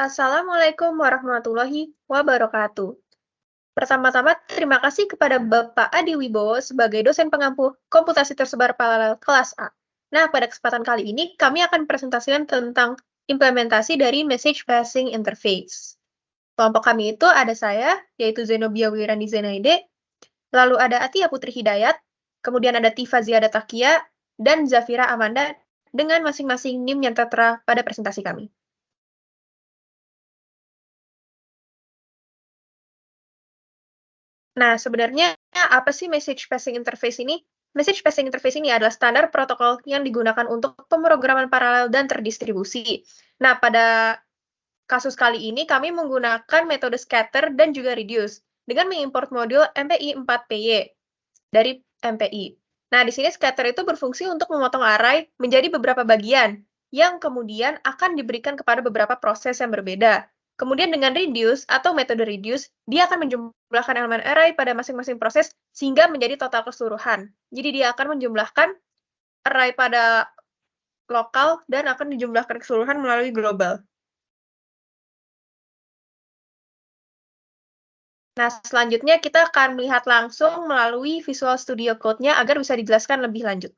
Assalamualaikum warahmatullahi wabarakatuh. Pertama-tama, terima kasih kepada Bapak Adi Wibowo sebagai dosen pengampu komputasi tersebar paralel kelas A. Nah, pada kesempatan kali ini, kami akan presentasikan tentang implementasi dari Message Passing Interface. Kelompok kami itu ada saya, yaitu Zenobia Wirandi Zenaide, lalu ada Atia Putri Hidayat, kemudian ada Tifa Ziada Takia, dan Zafira Amanda dengan masing-masing NIM yang tertera pada presentasi kami. Nah, sebenarnya apa sih Message Passing Interface ini? Message Passing Interface ini adalah standar protokol yang digunakan untuk pemrograman paralel dan terdistribusi. Nah, pada kasus kali ini kami menggunakan metode scatter dan juga reduce dengan mengimport modul MPI 4PY dari MPI. Nah, di sini scatter itu berfungsi untuk memotong array menjadi beberapa bagian yang kemudian akan diberikan kepada beberapa proses yang berbeda. Kemudian dengan reduce atau metode reduce, dia akan menjumlahkan elemen array pada masing-masing proses sehingga menjadi total keseluruhan. Jadi dia akan menjumlahkan array pada lokal dan akan dijumlahkan keseluruhan melalui global. Nah, selanjutnya kita akan melihat langsung melalui Visual Studio Code-nya agar bisa dijelaskan lebih lanjut.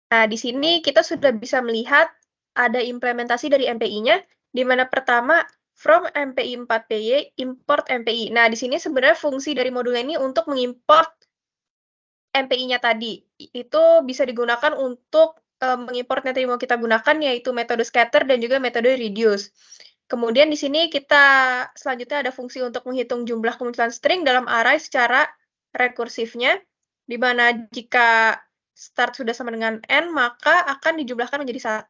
Nah, di sini kita sudah bisa melihat ada implementasi dari MPI-nya, di mana pertama, from MPI 4PY, import MPI. Nah, di sini sebenarnya fungsi dari modul ini untuk mengimport MPI-nya tadi. Itu bisa digunakan untuk mengimport yang tadi mau kita gunakan, yaitu metode scatter dan juga metode reduce. Kemudian di sini kita selanjutnya ada fungsi untuk menghitung jumlah kemunculan string dalam array secara rekursifnya, di mana jika start sudah sama dengan n, maka akan dijumlahkan menjadi 1,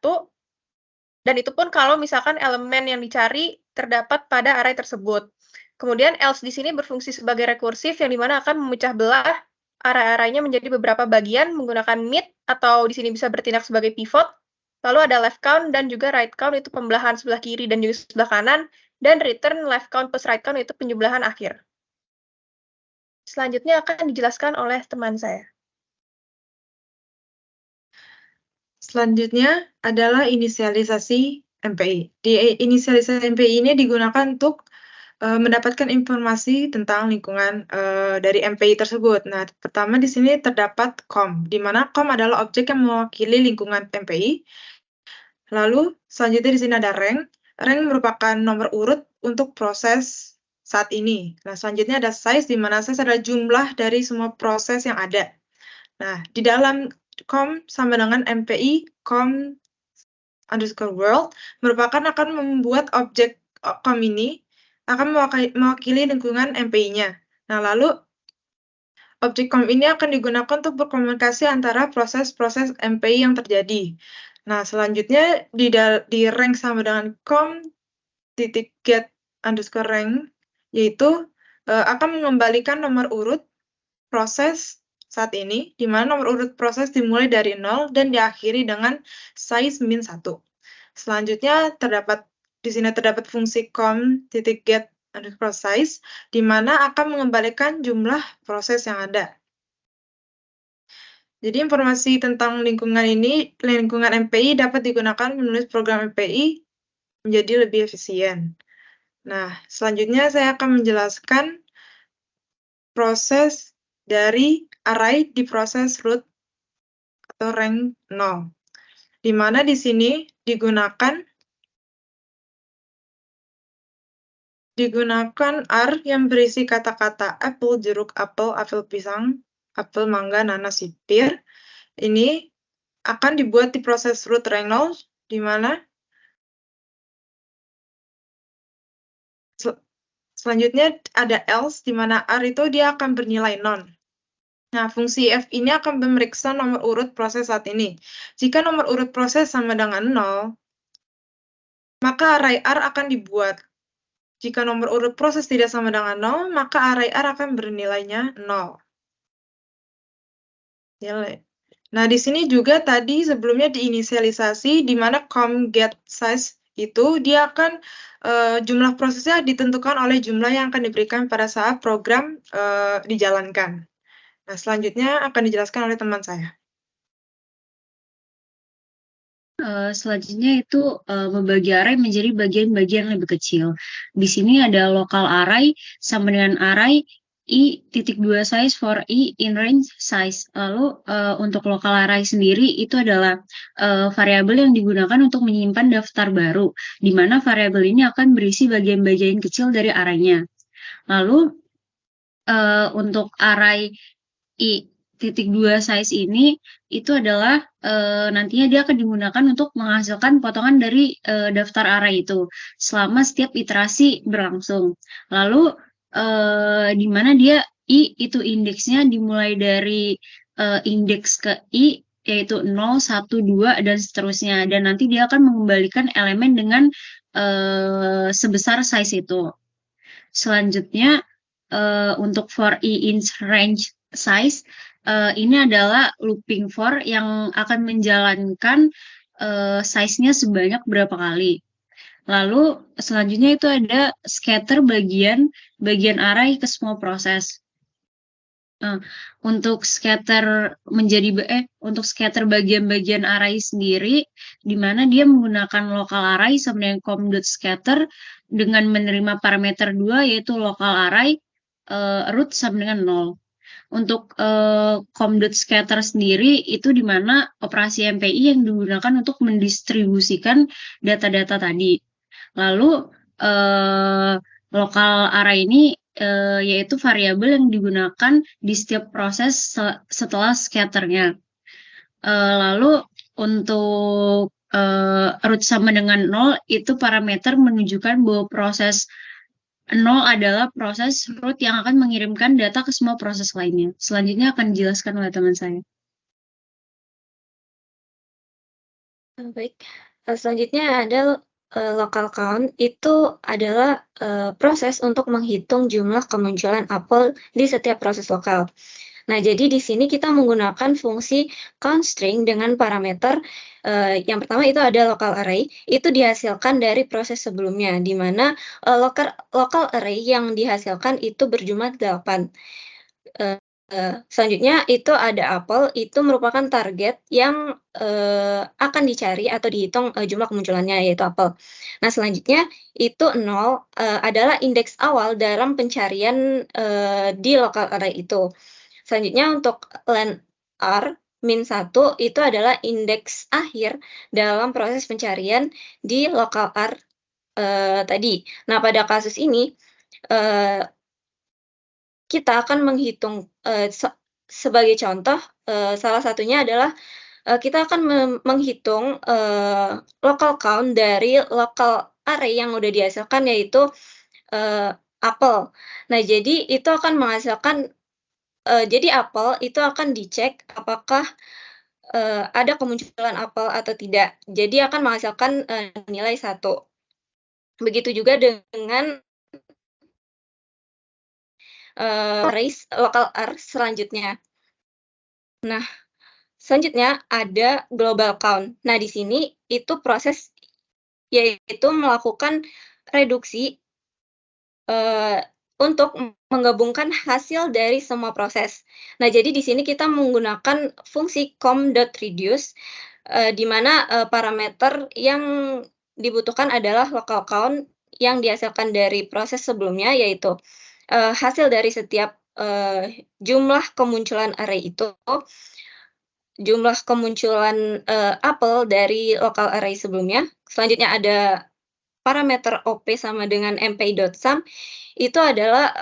dan itu pun kalau misalkan elemen yang dicari terdapat pada array tersebut. Kemudian else di sini berfungsi sebagai rekursif, yang dimana akan memecah belah array-array-nya menjadi beberapa bagian menggunakan mid, atau di sini bisa bertindak sebagai pivot. Lalu ada left count dan juga right count, itu pembelahan sebelah kiri dan juga sebelah kanan, dan return left count plus right count, itu penjumlahan akhir. Selanjutnya akan dijelaskan oleh teman saya. Selanjutnya adalah inisialisasi MPI. Di inisialisasi MPI ini digunakan untuk mendapatkan informasi tentang lingkungan dari MPI tersebut. Nah, pertama di sini terdapat COM, di mana COM adalah objek yang mewakili lingkungan MPI. Lalu selanjutnya di sini ada rank. Rank merupakan nomor urut untuk proses saat ini. Nah, selanjutnya ada size, di mana size adalah jumlah dari semua proses yang ada. Nah, di dalam com sama dengan MPI com_world merupakan akan membuat objek com ini akan mewakili lingkungan MPI-nya. Nah, lalu objek com ini akan digunakan untuk berkomunikasi antara proses-proses MPI yang terjadi. Nah, selanjutnya di rank sama dengan com.get_rank, yaitu akan mengembalikan nomor urut proses saat ini, di mana nomor urut proses dimulai dari 0 dan diakhiri dengan size min 1. Selanjutnya di sini terdapat fungsi com.get_size, di mana akan mengembalikan jumlah proses yang ada. Jadi informasi tentang lingkungan MPI dapat digunakan menulis program MPI menjadi lebih efisien. Nah, selanjutnya saya akan menjelaskan proses dari array di proses root atau rank 0, di mana di sini digunakan R yang berisi kata-kata apple, jeruk, apel, pisang, apel, mangga, nanas, pir. Ini akan dibuat di proses root rank 0, di mana selanjutnya ada else, di mana R itu dia akan bernilai non. Nah, fungsi f ini akan memeriksa nomor urut proses saat ini. Jika nomor urut proses sama dengan 0, maka array R akan dibuat. Jika nomor urut proses tidak sama dengan 0, maka array R akan bernilainya 0. Nah, di sini juga tadi sebelumnya diinisialisasi, di mana com_get_size itu dia akan jumlah prosesnya ditentukan oleh jumlah yang akan diberikan pada saat program dijalankan. Nah, selanjutnya akan dijelaskan oleh teman saya. Selanjutnya itu membagi array menjadi bagian-bagian lebih kecil. Di sini ada local array sama dengan array i.2 size for i in range size. Lalu untuk local array sendiri itu adalah variabel yang digunakan untuk menyimpan daftar baru, di mana variabel ini akan berisi bagian-bagian kecil dari arraynya. Lalu untuk array i.2 size ini itu adalah nantinya dia akan digunakan untuk menghasilkan potongan dari daftar array itu selama setiap iterasi berlangsung. Lalu di mana dia i itu indeksnya dimulai dari indeks ke i yaitu 0, 1, 2 dan seterusnya, dan nanti dia akan mengembalikan elemen dengan sebesar size itu. Selanjutnya untuk for i in range size ini adalah looping for yang akan menjalankan size-nya sebanyak berapa kali. Lalu selanjutnya itu ada scatter bagian array ke semua proses. Untuk scatter bagian-bagian array sendiri, di mana dia menggunakan local array sama dengan com.scatter dengan menerima parameter 2 yaitu local array root sama dengan 0. Untuk com.scatter sendiri itu di mana operasi MPI yang digunakan untuk mendistribusikan data-data tadi. Lalu local array ini yaitu variabel yang digunakan di setiap proses setelah scatternya. Lalu untuk root sama dengan 0 itu parameter menunjukkan bahwa proses 0 adalah proses root yang akan mengirimkan data ke semua proses lainnya. Selanjutnya akan dijelaskan oleh teman saya. Baik, selanjutnya ada local count. Itu adalah proses untuk menghitung jumlah kemunculan apel di setiap proses lokal. Nah, jadi di sini kita menggunakan fungsi count string dengan parameter yang pertama itu ada local array, itu dihasilkan dari proses sebelumnya, di mana local array yang dihasilkan itu berjumlah 8. Selanjutnya itu ada apel, itu merupakan target yang akan dicari atau dihitung jumlah kemunculannya, yaitu apel. Nah, selanjutnya itu 0 adalah indeks awal dalam pencarian di local array itu. Selanjutnya untuk len r min 1 itu adalah indeks akhir dalam proses pencarian di local r tadi. Nah, pada kasus ini kita akan menghitung sebagai contoh, salah satunya adalah kita akan menghitung local count dari local array yang udah dihasilkan, yaitu apel. Nah, jadi itu akan menghasilkan jadi apel itu akan dicek apakah ada kemunculan apel atau tidak. Jadi akan menghasilkan nilai 1. Begitu juga dengan array local r selanjutnya. Nah, selanjutnya ada global count. Nah, di sini itu proses yaitu melakukan reduksi untuk menggabungkan hasil dari semua proses. Nah, jadi di sini kita menggunakan fungsi com.reduce, di mana parameter yang dibutuhkan adalah local count yang dihasilkan dari proses sebelumnya, yaitu hasil dari setiap jumlah kemunculan array itu, jumlah kemunculan apel dari local array sebelumnya. Selanjutnya ada parameter OP sama dengan mpi.sum, itu adalah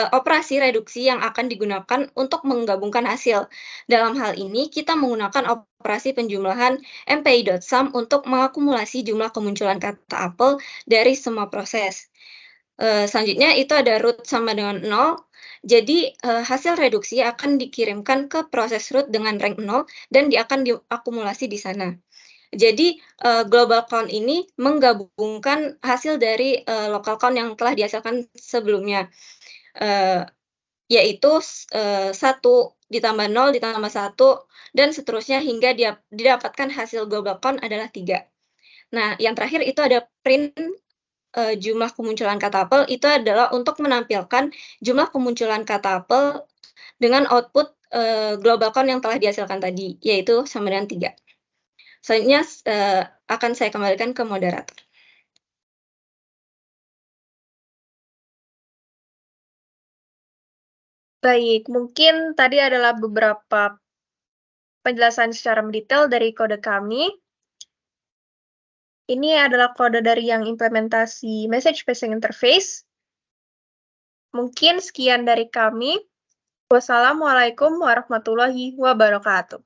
operasi reduksi yang akan digunakan untuk menggabungkan hasil. Dalam hal ini, kita menggunakan operasi penjumlahan mpi.sum untuk mengakumulasi jumlah kemunculan kata apel dari semua proses. Selanjutnya itu ada root sama dengan 0. Jadi hasil reduksi akan dikirimkan ke proses root dengan rank 0 dan akan diakumulasi di sana. Jadi global count ini menggabungkan hasil dari local count yang telah dihasilkan sebelumnya, yaitu 1 ditambah 0 ditambah 1 dan seterusnya hingga didapatkan hasil global count adalah 3. Nah, yang terakhir itu ada print jumlah kemunculan katapel, itu adalah untuk menampilkan jumlah kemunculan katapel dengan output global count yang telah dihasilkan tadi, yaitu sama dengan 3. Selanjutnya akan saya kembalikan ke moderator. Baik, mungkin tadi adalah beberapa penjelasan secara mendetail dari kode kami. Ini adalah kode dari yang implementasi message passing interface. Mungkin sekian dari kami. Wassalamualaikum warahmatullahi wabarakatuh.